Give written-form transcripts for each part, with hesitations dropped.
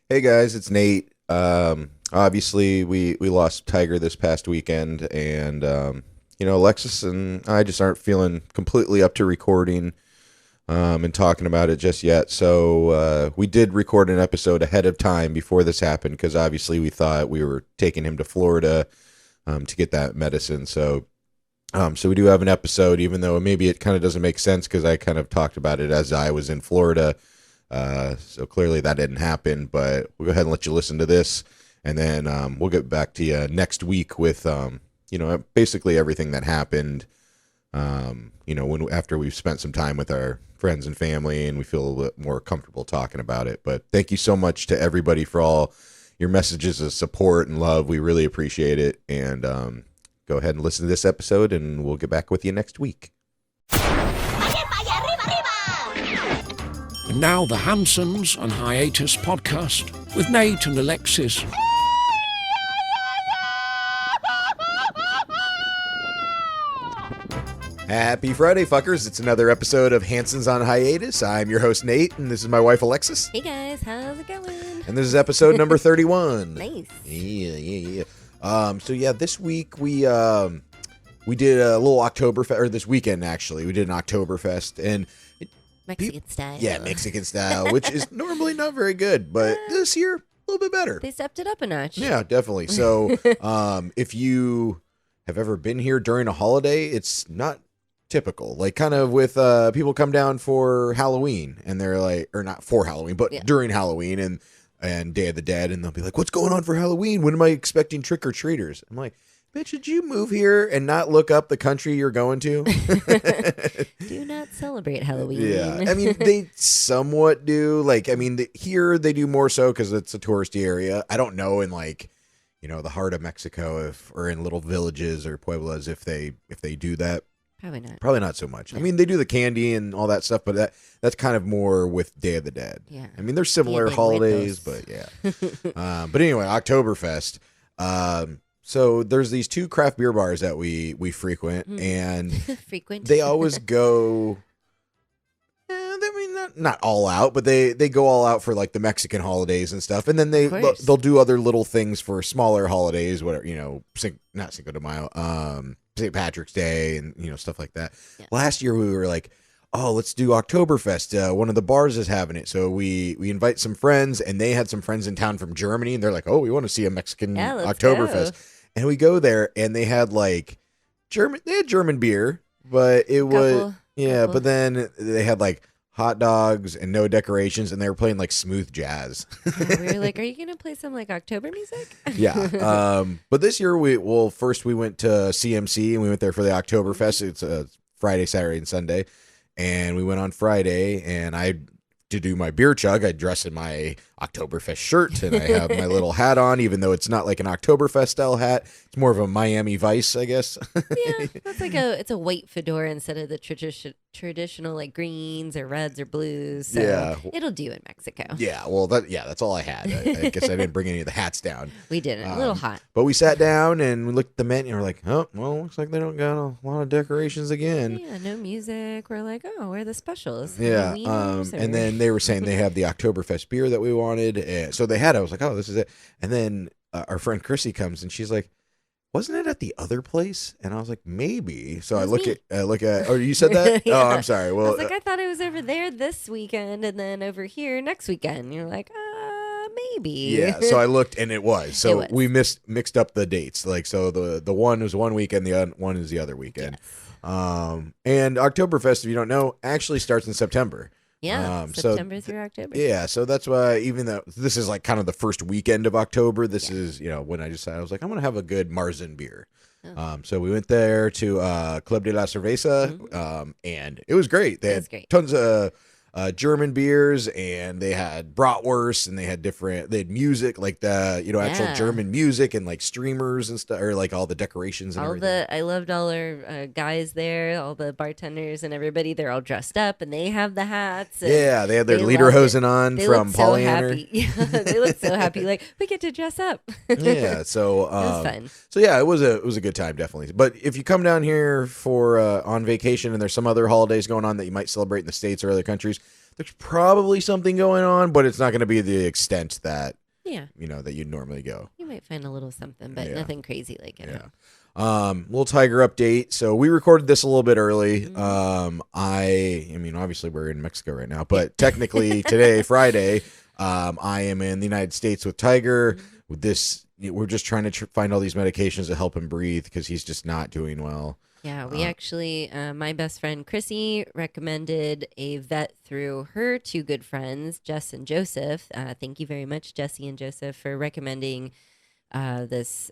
Hey guys, it's Nate. Obviously, we lost Tiger this past weekend, and Alexis and I just aren't feeling completely up to recording and talking about it just yet. So we did record an episode ahead of time before this happened because obviously we thought we were taking him to Florida to get that medicine. So we do have an episode, even though maybe it kind of doesn't make sense because I kind of talked about it as I was in Florida. So clearly that didn't happen, but we'll go ahead and let you listen to this, and then we'll get back to you next week with basically everything that happened. When after we've spent some time with our friends and family, and we feel a little bit more comfortable talking about it. But thank you so much to everybody for all your messages of support and love. We really appreciate it. And go ahead and listen to this episode, and we'll get back with you next week. And now the Hansons and Hiatus podcast with Nate and Alexis. Happy Friday, fuckers. It's another episode of Hansons on Hiatus. I'm your host, Nate, and this is my wife, Alexis. Hey guys, how's it going? And this is episode number 31. Nice. Yeah. This week we did a little Oktoberfest, or this weekend actually. We did an Oktoberfest, and Mexican style. Yeah, Mexican style, which is normally not very good, but this year a little bit better. They stepped it up a notch. Yeah, definitely. So, if you have ever been here during a holiday, it's not typical. Like, kind of with people come down for Halloween, and they're like, or not for Halloween, but during Halloween and Day of the Dead, and they'll be like, "What's going on for Halloween? When am I expecting trick or treaters?" I'm like, bitch, did you move here and not look up the country you're going to? Do not celebrate Halloween. Yeah. I mean, they somewhat do. Like, I mean, here they do more so because it's a touristy area. I don't know in the heart of Mexico or in little villages or pueblos if they do that. Probably not. Probably not so much. I mean, they do the candy and all that stuff, but that's kind of more with Day of the Dead. Yeah. I mean, they're similar holidays, but yeah. But anyway, Oktoberfest. So there's these two craft beer bars that we frequent, and they always go. I mean, not all out, but they go all out for like the Mexican holidays and stuff, and then they'll do other little things for smaller holidays, whatever not Cinco de Mayo, St. Patrick's Day, and stuff like that. Yeah. Last year we were like, oh, let's do Oktoberfest. One of the bars is having it. So we invite some friends, and they had some friends in town from Germany, and they're like, oh, we want to see a Mexican Oktoberfest. Go. And we go there, and they had German beer, but it was, but then they had like hot dogs and no decorations, and they were playing like smooth jazz. We were like, are you going to play some like October music? Yeah. But this year first we went to CMC, and we went there for the Oktoberfest. It's a Friday, Saturday, and Sunday. And we went on Friday, and to do my beer chug, I dress in my Oktoberfest shirt, and I have my little hat on, even though it's not like an Oktoberfest style hat. It's more of a Miami Vice, I guess. Yeah, that's it's a white fedora instead of the traditional like greens or reds or blues. So yeah, it'll do in Mexico. Yeah, well, that's all I had. I guess I didn't bring any of the hats down. We didn't. A little hot. But we sat down and we looked at the menu, and we're like, oh, well, looks like they don't got a lot of decorations again. Yeah, no music. We're like, oh, where are the specials? Yeah, and then they were saying they have the Oktoberfest beer that we wanted. And so they had it. I was like, oh, this is it. And then our friend Chrissy comes, and she's like, wasn't it at the other place? And I was like, maybe. So I look at, oh, you said that? Yeah. Oh, I'm sorry. Well, I was like, I thought it was over there this weekend and then over here next weekend. And you're like, maybe. Yeah. So I looked, and it was. So we mixed up the dates. Like, so the one was one weekend, the other one is the other weekend. Yes. And Oktoberfest, if you don't know, actually starts in September. Yeah, September through October. Yeah, so that's why, even though this is like kind of the first weekend of October, this is, when I decided, I was like, I'm going to have a good Marzen beer. Oh. So we went there to Club de la Cerveza, and it was great. They had tons of German beers, and they had bratwurst, and they had music, like the actual German music, and like streamers and stuff, or like all the decorations and everything. I loved all our guys there, all the bartenders and everybody. They're all dressed up, and they have the hats. Yeah, they had their lederhosen on from Pollyanner. Yeah, they look so happy. Like, we get to dress up. Yeah, so it was fun. So yeah, it was a good time, definitely. But if you come down here for on vacation, and there's some other holidays going on that you might celebrate in the States or other countries, there's probably something going on, but it's not going to be the extent that that you'd normally go. You might find a little something, but nothing crazy like it. Little tiger update. So we recorded this a little bit early. I mean, obviously we're in Mexico right now, but technically today, Friday, I am in the United States with Tiger. With this, we're just trying to find all these medications to help him breathe because he's just not doing well. Yeah, we actually, my best friend Chrissy recommended a vet through her two good friends, Jess and Joseph. Thank you very much, Jesse and Joseph, for recommending this.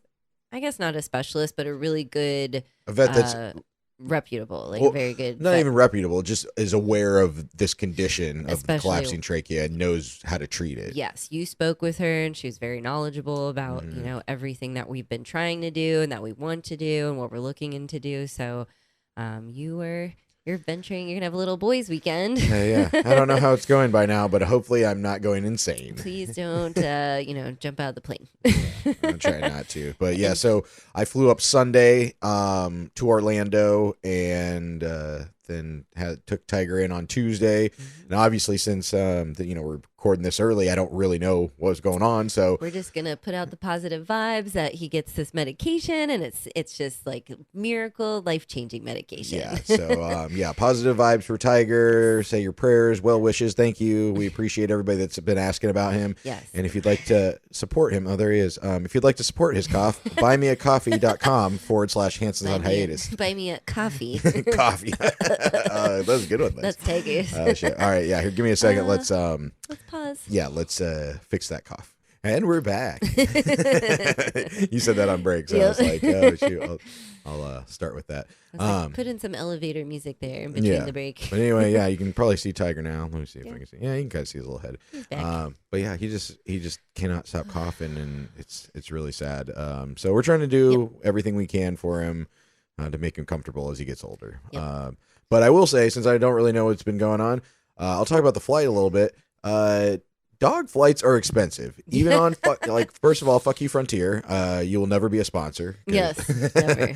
I guess not a specialist, but a really good vet that's reputable, like very good. Not even reputable, just is aware of this condition of collapsing trachea and knows how to treat it. Yes, you spoke with her, and she was very knowledgeable about everything that we've been trying to do and that we want to do and what we're looking into do. So, you're venturing. You're gonna have a little boys' weekend. Yeah. I don't know how it's going by now, but hopefully I'm not going insane. Please don't, jump out of the plane. I'm trying not to, but yeah. So I flew up Sunday to Orlando, and then took Tiger in on Tuesday. And obviously, since we're recording this early, I don't really know what's going on. So we're just gonna put out the positive vibes that he gets this medication, and it's just like miracle, life-changing medication. Yeah. So positive vibes for Tiger. Say your prayers, well wishes. Thank you. We appreciate everybody that's been asking about him. Yes. And if you'd like to support him, there he is. If you'd like to support his cough, buymeacoffee.com/Hansons on hiatus. Buy me a coffee. Coffee. That was a good one. That's Tiger's. Shit. All right. Yeah. Here, give me a second. Let's pause. Yeah. Let's fix that cough. And we're back. You said that on break, so I was like, oh shoot, I'll start with that. Put in some elevator music there in between the break. But anyway, yeah, you can probably see Tiger now. Let me see if I can see. Yeah, you can kind of see his little head. He's back. But yeah, he just cannot stop coughing, and it's really sad. So we're trying to do everything we can for him to make him comfortable as he gets older. Yep. But I will say, since I don't really know what's been going on, I'll talk about the flight a little bit. Dog flights are expensive. Even on first of all, fuck you, Frontier. You will never be a sponsor. Yes, never.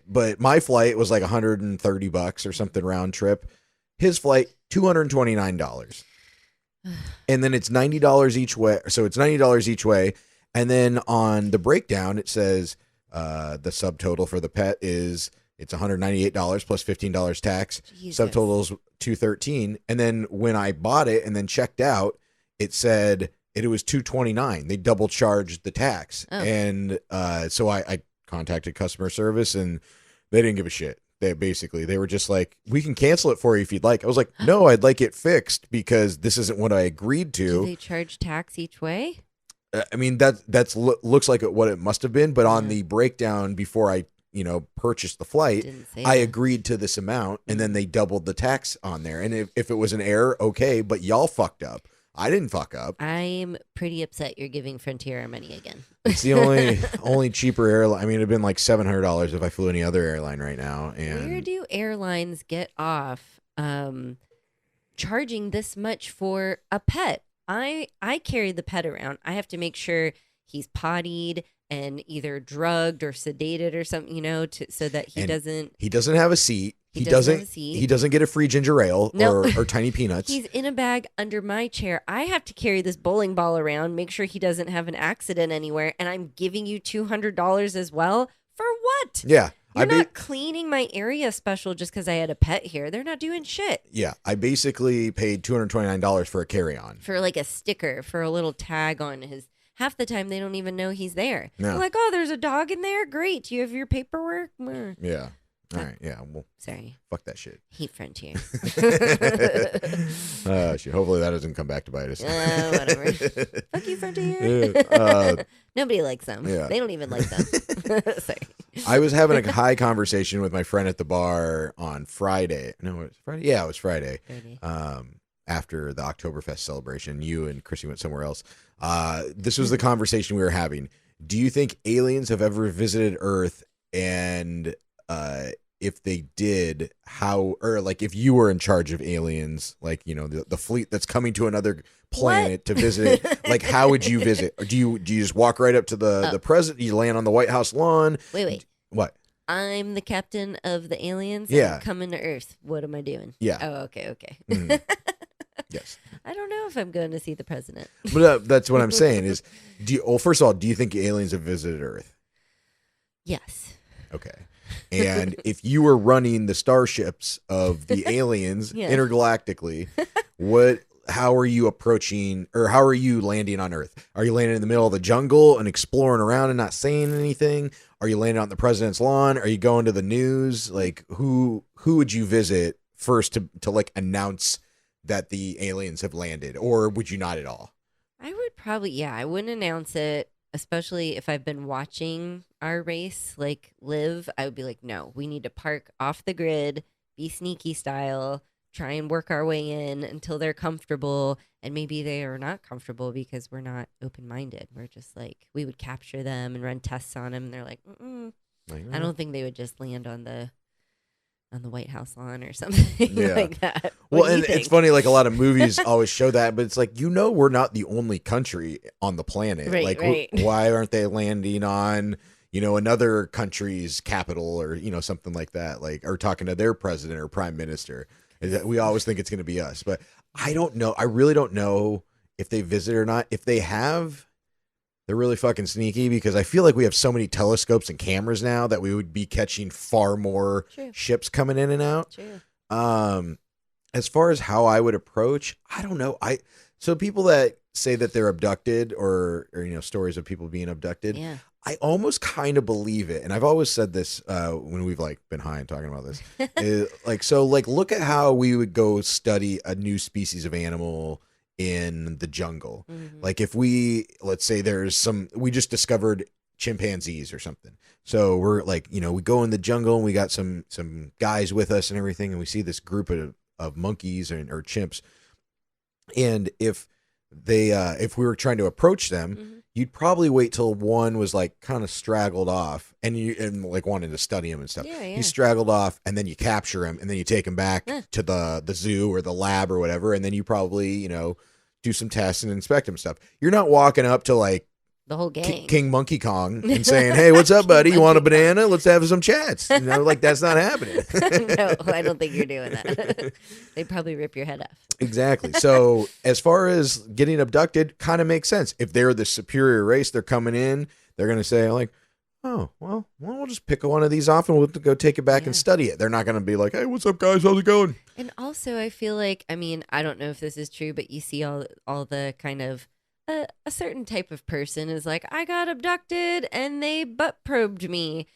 But my flight was like $130 or something round trip. His flight $229, and then it's $90 each way. So it's $90 each way, and then on the breakdown it says the subtotal for the pet is it's $198 plus $15 tax. Jesus. Subtotals $213, and then when I bought it and then checked out, it said it was $229. They double charged the tax. Oh. And so I contacted customer service, and they didn't give a shit. They were just like, we can cancel it for you if you'd like. I was like, no, I'd like it fixed because this isn't what I agreed to. Do they charge tax each way? I mean, that's looks like what it must have been, but on the breakdown before I purchased the flight, I agreed to this amount, and then they doubled the tax on there. And if it was an error, okay, but y'all fucked up. I didn't fuck up. I'm pretty upset you're giving Frontier our money again. It's the only cheaper airline. I mean, it'd been like $700 if I flew any other airline right now. And where do airlines get off charging this much for a pet? I carry the pet around. I have to make sure he's pottied and either drugged or sedated or something, so that he doesn't have a seat. He doesn't get a free ginger ale or tiny peanuts. He's in a bag under my chair. I have to carry this bowling ball around, make sure he doesn't have an accident anywhere, and I'm giving you $200 as well. For what? Yeah. You're not cleaning my area special just because I had a pet here. They're not doing shit. Yeah. I basically paid $229 for a carry-on. For like a sticker, for a little tag on his... Half the time, they don't even know he's there. No. They're like, oh, there's a dog in there? Great. Do you have your paperwork? Yeah. All right. Yeah. Well, sorry. Fuck that shit. Hate Frontier. Shit. Hopefully that doesn't come back to bite us. Whatever. Fuck you, Frontier. Nobody likes them. Yeah. They don't even like them. Sorry. I was having a high conversation with my friend at the bar on Friday. No, it was Friday. Yeah, it was Friday. After the Oktoberfest celebration, you and Chrissy went somewhere else. This was the conversation we were having. Do you think aliens have ever visited Earth? And if they did, how, or like if you were in charge of aliens, like, the fleet that's coming to another planet to visit it, like how would you visit? Or do you just walk right up to the president? You land on the White House lawn? Wait. What? I'm the captain of the aliens. Yeah. I'm coming to Earth. What am I doing? Yeah. Oh, okay. Mm-hmm. Yes. I don't know if I'm going to see the president. But that's what I'm saying is, first of all, do you think aliens have visited Earth? Yes. Okay. And if you were running the starships of the aliens intergalactically, how are you approaching, or how are you landing on Earth? Are you landing in the middle of the jungle and exploring around and not saying anything? Are you landing on the president's lawn? Are you going to the news? Like, who would you visit first to like announce that the aliens have landed, or would you not at all? I would probably, I wouldn't announce it, especially if I've been watching our race like live. I would be like, no, we need to park off the grid, be sneaky style, try and work our way in until they're comfortable. And maybe they are not comfortable because we're not open-minded. We're just like, we would capture them and run tests on them. And they're like, I don't think they would just land on the White House lawn or something like that. Well, and it's funny, like a lot of movies always show that, but it's like, we're not the only country on the planet. Right, like, right. Why aren't they landing on, another country's capital or, something like that? Like, or talking to their president or prime minister. We always think it's going to be us, but I don't know. I really don't know if they visit or not. If they have, they're really fucking sneaky, because I feel like we have so many telescopes and cameras now that we would be catching far more ships coming in and out. True. As far as how I would approach, I don't know. So people that say that they're abducted or stories of people being abducted, I almost kind of believe it. And I've always said this when we've like been high and talking about this. Look at how we would go study a new species of animal in the jungle. Mm-hmm. Like if let's say we just discovered chimpanzees or something. So we're like, we go in the jungle and we got some guys with us and everything. And we see this group of monkeys or chimps. And if we were trying to approach them, you'd probably wait till one was like kind of straggled off and like wanted to study him and stuff. He's straggled off, and then you capture him, and then you take him back to the zoo or the lab or whatever. And then you probably, do some tests and inspect him and stuff. You're not walking up to like the whole gang, King Monkey Kong, and saying, "Hey, what's up, buddy? You want a banana? Let's have some chats." Like that's not happening. No, I don't think you're doing that. They'd probably rip your head off. Exactly. So as far as getting abducted, kind of makes sense. If they're the superior race, they're coming in, they're going to say like, "Oh, well, we'll just pick one of these off and we'll go take it back and study it." They're not going to be like, "Hey, what's up, guys? How's it going?" And also, I feel like, I don't know if this is true, but you see all the kind of a certain type of person is like, I got abducted and they butt probed me.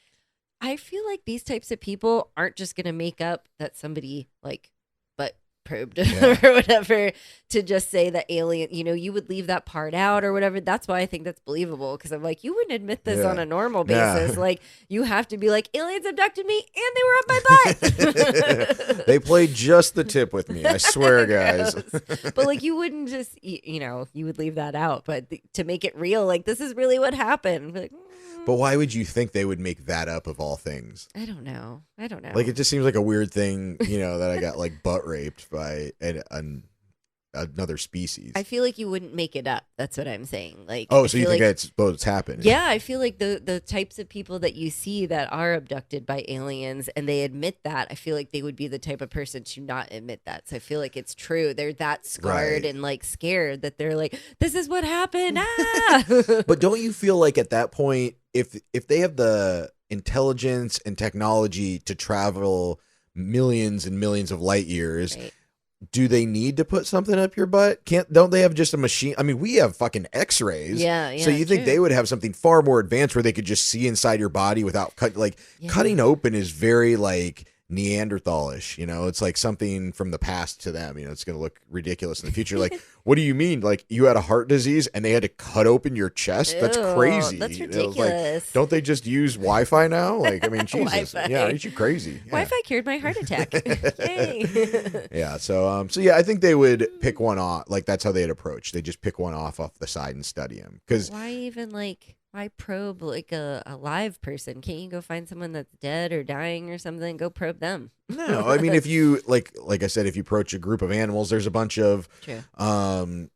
I feel like these types of people aren't just going to make up that somebody like butt probed or whatever to just say that alien, you would leave that part out or whatever. That's why I think that's believable, because I'm like, you wouldn't admit this on a normal basis. Like, you have to be like, aliens abducted me and they were up my butt. They played just the tip with me, I swear, guys. But like, you wouldn't just, you would leave that out. But to make it real, like, this is really what happened. Like, but why would you think they would make that up of all things? I don't know. Like, it just seems like a weird thing, that I got like butt raped by another species. I feel like you wouldn't make it up. That's what I'm saying. Like, so you think that's what's happened? Yeah, I feel like the types of people that you see that are abducted by aliens and they admit that, I feel like they would be the type of person to not admit that. So I feel like it's true. They're that scarred and like scared that they're like, this is what happened. But don't you feel like at that point, if they have the intelligence and technology to travel millions and millions of light years, do they need to put something up your butt? Don't they have just a machine? I mean, we have fucking X-rays. Yeah. So you think they would have something far more advanced where they could just see inside your body without cutting open is very like Neanderthalish, it's like something from the past to them. It's going to look ridiculous in the future. Like, what do you mean? Like, you had a heart disease and they had to cut open your chest? That's crazy. That's ridiculous. Like, don't they just use Wi-Fi now? Like, I mean, Jesus. Wi-Fi. Yeah, aren't you crazy? Yeah. Wi-Fi cured my heart attack. Yay. Yeah. So yeah, I think they would pick one off. Like, that's how they'd approach. They just pick one off the side and study him. Because why even why probe like a live person? Can't you go find someone that's dead or dying or something? Go probe them. No, I mean, if you like I said, if you approach a group of animals, there's a bunch of guinea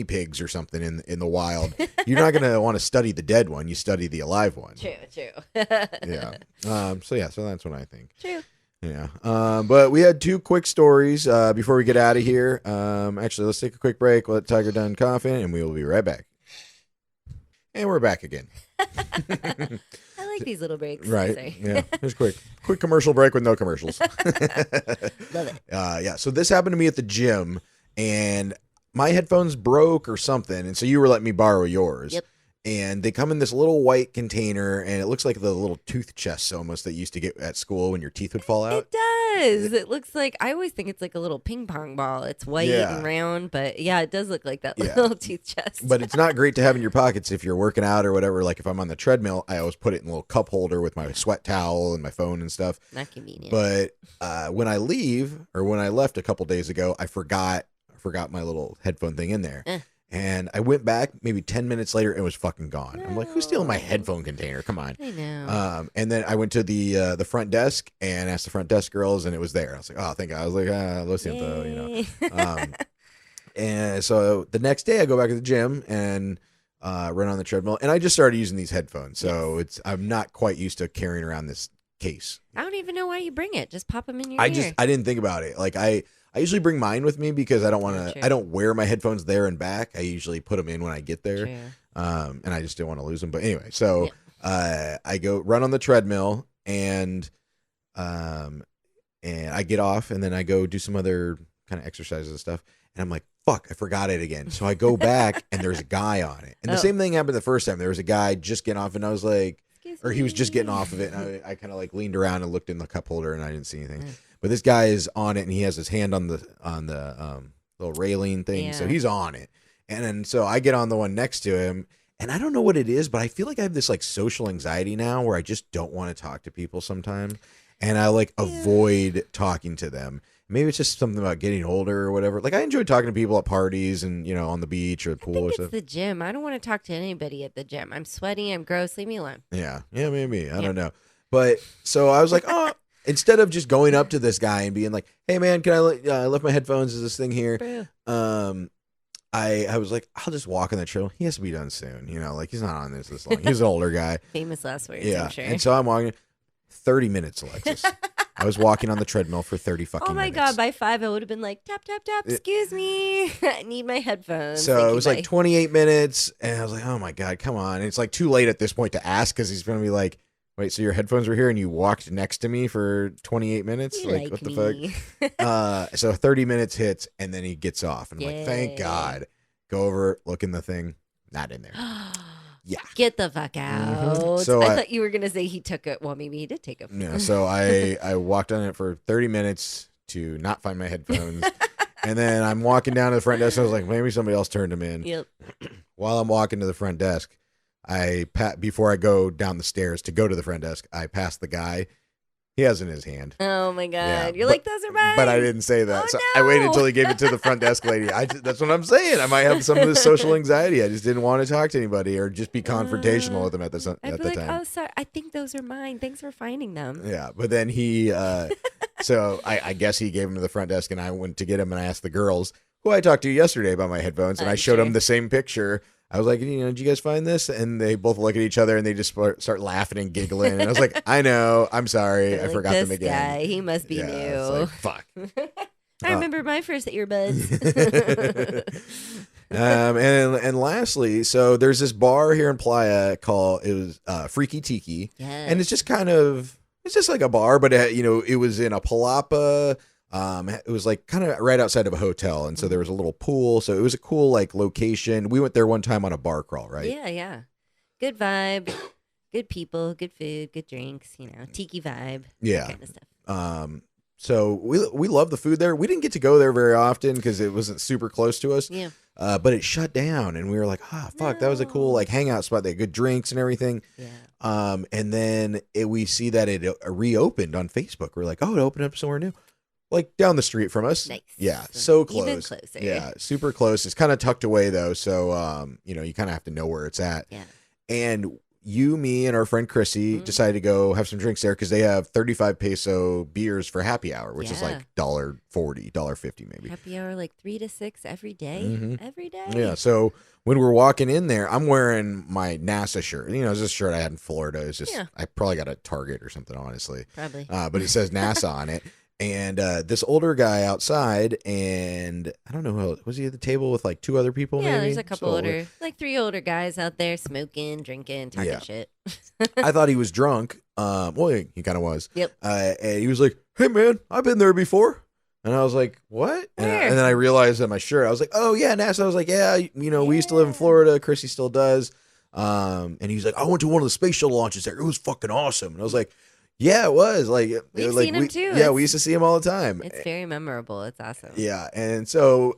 pigs or something in the wild. You're not going to want to study the dead one. You study the alive one. True. Yeah. So that's what I think. True. Yeah. But we had 2 quick stories before we get out of here. Actually, let's take a quick break. Let Tiger done coughing, and we will be right back. And we're back again. I like these little breaks. Right. Sorry. Yeah. Just quick commercial break with no commercials. Love it. Yeah. So this happened to me at the gym, and my headphones broke or something, and so you were letting me borrow yours. Yep. And they come in this little white container, and it looks like the little tooth chests almost that you used to get at school when your teeth would fall out. It does. It looks like, I always think it's like a little ping pong ball. It's white and round, but yeah, it does look like that little tooth chest. But it's not great to have in your pockets if you're working out or whatever. Like if I'm on the treadmill, I always put it in a little cup holder with my sweat towel and my phone and stuff. Not convenient. But when I leave, or when I left a couple days ago, I forgot my little headphone thing in there. And I went back maybe 10 minutes later, and it was fucking gone. I'm like, who's stealing my headphone container? Come on. I know. And then I went to the front desk and asked the front desk girls, and it was there. I was like, oh, thank God. I was like, lo siento, you know. And so the next day I go back to the gym and run on the treadmill, and I just started using these headphones. So I'm not quite used to carrying around this case. I don't even know why you bring it. Just pop them in your ear. I didn't think about it. Like I usually bring mine with me because I don't want to. I don't wear my headphones there and back. I usually put them in when I get there, and I just didn't want to lose them. But anyway, so I go run on the treadmill, and I get off, and then I go do some other kind of exercises and stuff, and I'm like, fuck, I forgot it again. So I go back, and there's a guy on it, and the same thing happened the first time. There was a guy just getting off, and I was like, he was just getting off of it, and I kind of like leaned around and looked in the cup holder, and I didn't see anything. But this guy is on it, and he has his hand on the little railing thing, so he's on it. And then so I get on the one next to him, and I don't know what it is, but I feel like I have this like social anxiety now where I just don't want to talk to people sometimes, and I like avoid talking to them. Maybe it's just something about getting older or whatever. Like I enjoy talking to people at parties and on the beach or the pool or stuff. It's the gym. I don't want to talk to anybody at the gym. I'm sweaty. I'm gross. Leave me alone. Yeah, maybe. I don't know. But so I was like, oh. Instead of just going up to this guy and being like, "Hey man, can I left my headphones? Is this thing here?" I was like, "I'll just walk on the trail. He has to be done soon, like he's not on this long. He's an older guy." Famous last words, yeah. I'm sure. And so I'm walking 30 minutes, Alexis. I was walking on the treadmill for 30 fucking minutes. Oh my God, by 5 I would have been like, tap, tap, tap, excuse me. I need my headphones. So it was like 28 minutes, and I was like, oh my God, come on. And it's like too late at this point to ask because he's going to be like, wait, so your headphones were here and you walked next to me for 28 minutes? Like what the fuck? So 30 minutes hits, and then he gets off. And I'm like, thank God. Go over, look in the thing, not in there. Yeah. Get the fuck out. Mm-hmm. So I thought you were going to say he took it. Well, maybe he did take it. Yeah, so I walked on it for 30 minutes to not find my headphones. And then I'm walking down to the front desk. And I was like, maybe somebody else turned them in. Yep. While I'm walking to the front desk, before I go down the stairs to go to the front desk, I pass the guy. He has it in his hand. Oh my God. Yeah, You're like, those are mine. But I didn't say that. Oh, so no. I waited until he gave it to the front desk lady. That's what I'm saying. I might have some of this social anxiety. I just didn't want to talk to anybody or just be confrontational with them at the time. Oh, sorry. I think those are mine. Thanks for finding them. Yeah. But then he, so I guess he gave them to the front desk, and I went to get him, and I asked the girls who I talked to yesterday about my headphones, and I showed them the same picture. I was like, did you guys find this? And they both look at each other, and they just start laughing and giggling. And I was like, I know. I'm sorry. I forgot them again. Guy, he must be new. Like, fuck. I remember my first earbuds. And lastly, so there's this bar here in Playa called Freaky Tiki. Yes. And it's just it's just like a bar, but it was in a palapa. It was like kind of right outside of a hotel, and so there was a little pool. So it was a cool like location. We went there one time on a bar crawl, right? Yeah. Good vibe, good people, good food, good drinks. Tiki vibe. Yeah, that kind of stuff. So we love the food there. We didn't get to go there very often because it wasn't super close to us. Yeah. But it shut down, and we were like, fuck, no. That was a cool like hangout spot. They had good drinks and everything. Yeah. And then we see that it reopened on Facebook. We're like, it opened up somewhere new. Like down the street from us. Nice. Yeah, so close. Even closer. Yeah, super close. It's kind of tucked away though, so you kind of have to know where it's at. Yeah. And you, me, and our friend Chrissy decided to go have some drinks there because they have 35 peso beers for happy hour, which is like $1.40, $1.50 maybe. Happy hour like 3 to 6 every day. Mm-hmm. Every day. Yeah. So when we're walking in there, I'm wearing my NASA shirt. You know, it's this shirt I had in Florida. It's just I probably got a Target or something, honestly. Probably. But it says NASA on it. And this older guy outside, and I don't know who was he at the table with like 2 other people? Yeah, maybe? there's a couple older, like 3 older guys out there smoking, drinking, talking shit. I thought he was drunk. Well, he kind of was. Yep. And he was like, "Hey, man, I've been there before." And I was like, "What?" And then I realized on my shirt, I was like, "Oh yeah, NASA." I was like, "Yeah, we used to live in Florida. Chrissy still does." And he's like, "I went to one of the space shuttle launches there. It was fucking awesome." And I was like, "Yeah, it was." Like we've like, seen him too. Yeah, we used to see him all the time. It's very memorable. It's awesome. Yeah, and so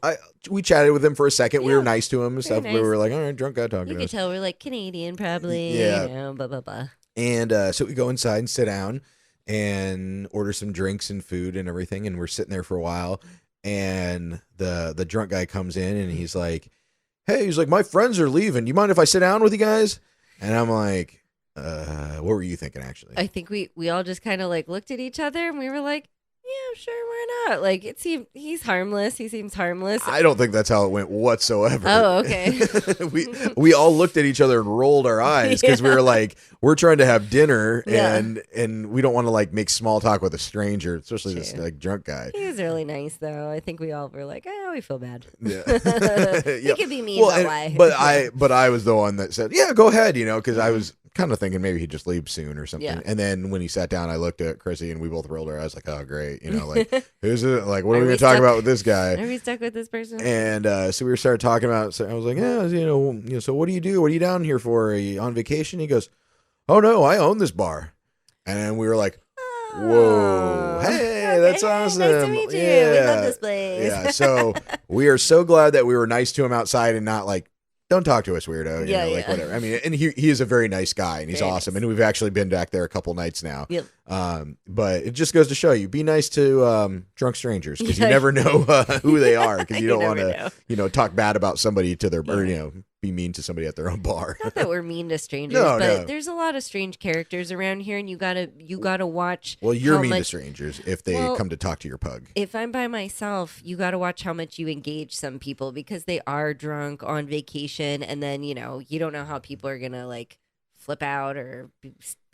we chatted with him for a second. Yeah, we were nice to him and stuff. nice. We were like, "All right, drunk guy talking You to could us." tell we're like Canadian, probably. Yeah. Blah blah blah. And so we go inside and sit down and order some drinks and food and everything. And we're sitting there for a while. And the drunk guy comes in and he's like, "Hey," he's like, "my friends are leaving. Do you mind if I sit down with you guys?" And I'm like, what were you thinking, actually? I think we all just kind of like looked at each other and we were like, "Yeah, sure, why not?" Like he's harmless. He seems harmless. I don't think that's how it went whatsoever. Oh, okay. we all looked at each other and rolled our eyes because we were like, we're trying to have dinner and we don't want to like make small talk with a stranger, especially this like drunk guy. He was really nice though. I think we all were like, "Oh, we feel bad." Yeah. He could be mean, but why? But I was the one that said, "Yeah, go ahead," because I was kind of thinking maybe he'd just leave soon or something. Yeah. And then when he sat down, I looked at Chrissy and we both rolled our eyes like, "Oh, great." Like, who's it? Like, what are we going to talk about with this guy? Are we stuck with this person? And so we started talking about, so I was like, "Yeah, so what do you do? What are you down here for? Are you on vacation?" He goes, "Oh, no, I own this bar." And then we were like, "Whoa, hey, that's awesome. Nice to meet you. Yeah. We love this place." Yeah, so we are so glad that we were nice to him outside and not like, "Don't talk to us, weirdo." Like whatever. I mean, and he is a very nice guy and he's very awesome. nice. And we've actually been back there a couple nights now. Yep. But it just goes to show you, be nice to drunk strangers because you never know who they are because you don't want to, talk bad about somebody to their, or, be mean to somebody at their own bar. Not that we're mean to strangers, but there's a lot of strange characters around here, and you gotta watch. Well, you're mean to strangers if they come to talk to your pug. If I'm by myself, you gotta watch how much you engage some people because they are drunk on vacation, and then you don't know how people are gonna like flip out or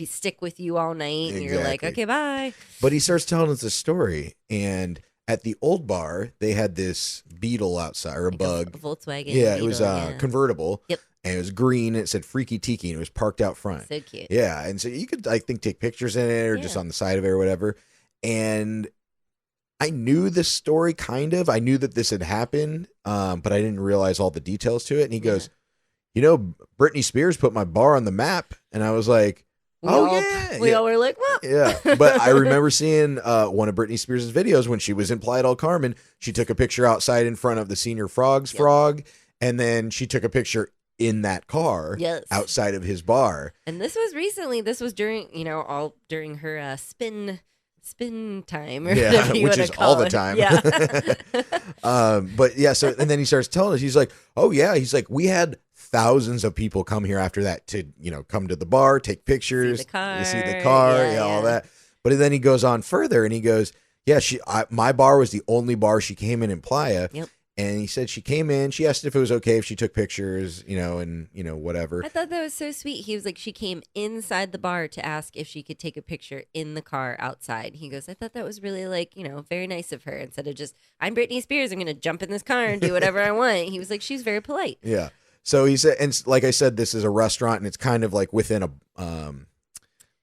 stick with you all night, and you're like, "Okay, bye." But he starts telling us a story, and at the old bar, they had this beetle outside, or a bug. A Volkswagen. Yeah, beetle, it was convertible. Yep. And it was green, and it said Freaky Tiki, and it was parked out front. So cute. Yeah, and so you could, I think, take pictures in it or just on the side of it or whatever. And I knew this story, kind of. I knew that this had happened, but I didn't realize all the details to it. And he goes, Britney Spears put my bar on the map. And I was like, we all were like, "Well." Yeah, but I remember seeing one of Britney Spears' videos when she was in Playa del Carmen. She took a picture outside in front of the Senior Frogs frog, and then she took a picture in that car outside of his bar. And this was recently. This was during, all during her spin time, or whatever you which is all the time. Yeah. But yeah, so and then he starts telling us, he's like, "Oh yeah," he's like, "We had thousands of people come here after that to, come to the bar, take pictures, see the car, all that." But then he goes on further and he goes, "Yeah, my bar was the only bar she came in Playa." Yep. And he said she came in, she asked if it was okay if she took pictures, and whatever. I thought that was so sweet. He was like, she came inside the bar to ask if she could take a picture in the car outside. He goes, I thought that was really like, very nice of her. Instead of just, "I'm Britney Spears, I'm going to jump in this car and do whatever I want." He was like, she's very polite. Yeah. So he said, and like I said, this is a restaurant and it's kind of like within a,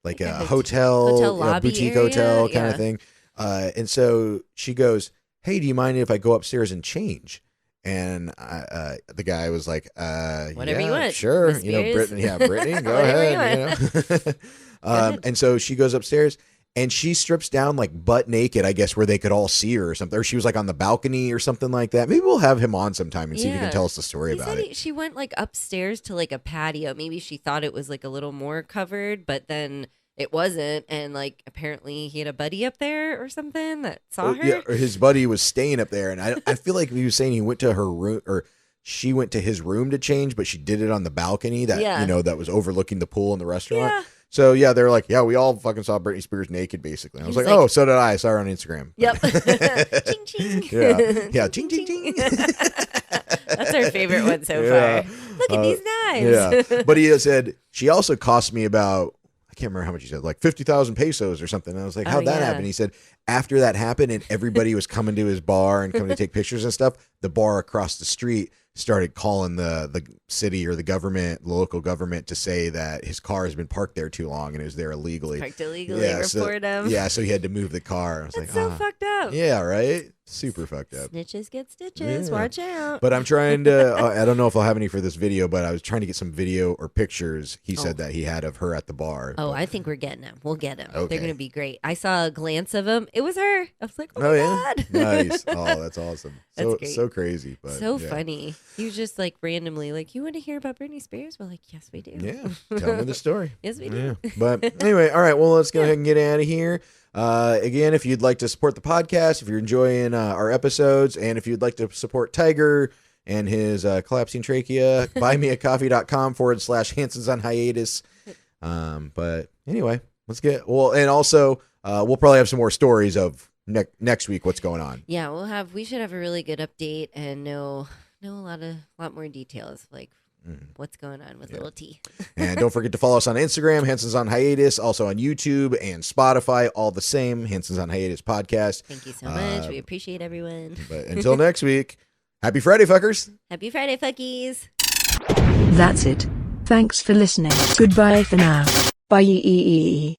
like a hotel lobby boutique area? hotel kind of thing. And so she goes, "Hey, do you mind if I go upstairs and change?" And the guy was like, "Whatever you want, sure." Miss Spears. Brittany, go ahead. And so she goes upstairs and she strips down like butt naked, I guess, where they could all see her or something. Or she was like on the balcony or something like that. Maybe we'll have him on sometime and see if he can tell us the story about it. She went like upstairs to like a patio. Maybe she thought it was like a little more covered, but then it wasn't, and like apparently he had a buddy up there or something that saw her. Yeah, or his buddy was staying up there, and I feel like he was saying he went to her room, or she went to his room to change, but she did it on the balcony that Yeah. that was overlooking the pool in the restaurant. Yeah. So yeah, they're like, yeah, we all fucking saw Britney Spears naked, basically. And I was He's like, like- oh, so did I. I saw her on Instagram. Yep. Ching ching. Yeah, ching ching ching. That's our favorite one so Yeah. far. Look at these knives. Yeah, but he said she also cost me about, I can't remember how much he said, like 50,000 pesos or something. And I was like, how'd that yeah. happen? He said after that happened and everybody was coming to his bar and coming to take pictures and stuff, the bar across the street started calling the city or the government, the local government, to say that his car has been parked there too long and it was there illegally. Parked illegally. Report him. Yeah, so he had to move the car. I was That's like, so fucked up. yeah, right? Super fucked up. Snitches get stitches. Yeah. Watch out. But I'm trying to, I don't know if I'll have any for this video, but I was trying to get some video or pictures he said that he had of her at the bar. Oh, But- I think we're getting them. We'll get them. Okay. They're going to be great. I saw a glance of them. It was her. I was like, oh, Oh, my yeah? God. Nice. Oh, that's awesome. That's So great. so crazy. But So yeah. funny. He was just like randomly like, you want to hear about Britney Spears? We're like, yes, we do. Yeah. Tell me the story. Yes, we do. Yeah. But anyway, all right. Well, let's go ahead and get out of here. Again, if you'd like to support the podcast, if you're enjoying our episodes, and if you'd like to support Tiger and his collapsing trachea, buymeacoffee.com/Hansons on hiatus. But anyway, let's get, and also we'll probably have some more stories of next week, what's going on. Yeah, we should have a really good update and know a lot more details, like what's going on with little T. And don't forget to follow us on Instagram, Hansons on Hiatus, also on YouTube and Spotify, all the same, Hansons on Hiatus podcast. Thank you so much. We appreciate everyone. But until next week, happy Friday, fuckers. Happy Friday, fuckies. That's it. Thanks for listening. Goodbye for now. Bye.